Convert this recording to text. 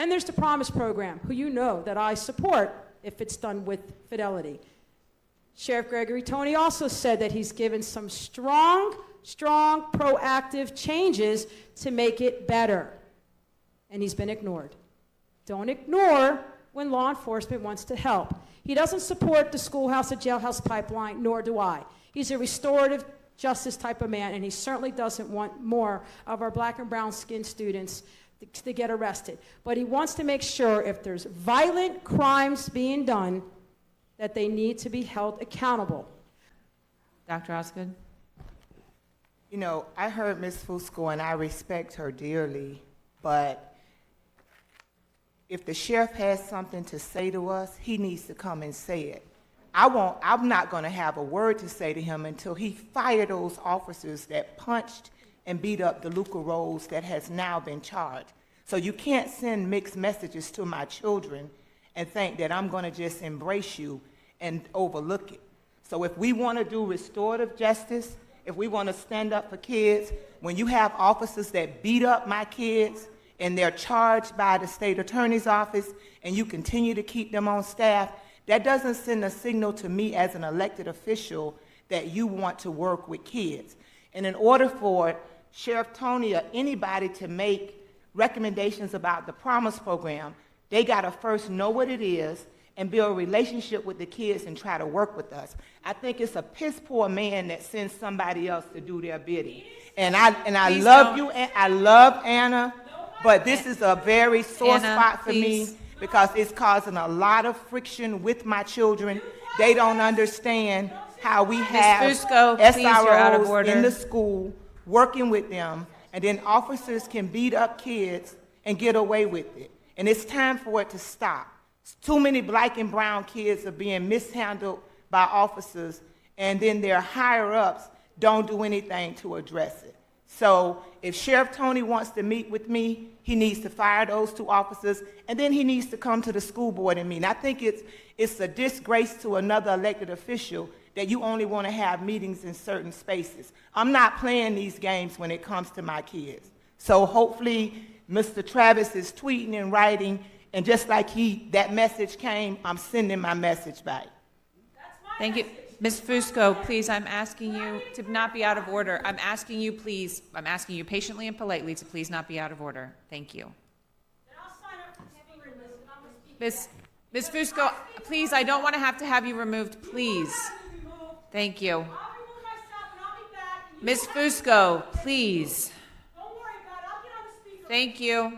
Then there's the Promise Program, who you know that I support if it's done with fidelity. Sheriff Gregory Tony also said that he's given some strong, proactive changes to make it better. And he's been ignored. Don't ignore when law enforcement wants to help. He doesn't support the schoolhouse to jailhouse pipeline, nor do I. He's a restorative justice type of man, and he certainly doesn't want more of our black and brown skinned students to get arrested. But he wants to make sure if there's violent crimes being done, that they need to be held accountable. Dr. Osgood? You know, I heard Ms. Fusco, and I respect her dearly, but if the sheriff has something to say to us, he needs to come and say it. I'm not going to have a word to say to him until he fired those officers that punched and beat up DeLuca Rose that has now been charged. So you can't send mixed messages to my children and think that I'm going to just embrace you and overlook it. So if we want to do restorative justice, if we want to stand up for kids, when you have officers that beat up my kids and they're charged by the state attorney's office and you continue to keep them on staff, that doesn't send a signal to me as an elected official that you want to work with kids. And in order for Sheriff Tony or anybody to make recommendations about the Promise Program, they got to first know what it is and build a relationship with the kids and try to work with us. I think it's a piss-poor man that sends somebody else to do their bidding. And I love you, and I love Anna, but this is a very sore spot for me because it's causing a lot of friction with my children. They don't understand how we have Fusco, please, you're out of order. SROs in the school working with them, and then officers can beat up kids and get away with it. And it's time for it to stop. Too many black and brown kids are being mishandled by officers, and then their higher-ups don't do anything to address it. So if Sheriff Tony wants to meet with me, he needs to fire those two officers, and then he needs to come to the school board and meet. And I think it's a disgrace to another elected official that you only want to have meetings in certain spaces. I'm not playing these games when it comes to my kids. So hopefully Mr. Travis is tweeting and writing, and just like that message came, I'm sending my message back. Thank you. Ms. Fusco, please, I'm asking you to not be out of order. I'm asking you patiently and politely to please not be out of order. Thank you. Ms. Fusco, please, I don't want to have you removed, please. Thank you. Ms. Fusco, please. Thank you.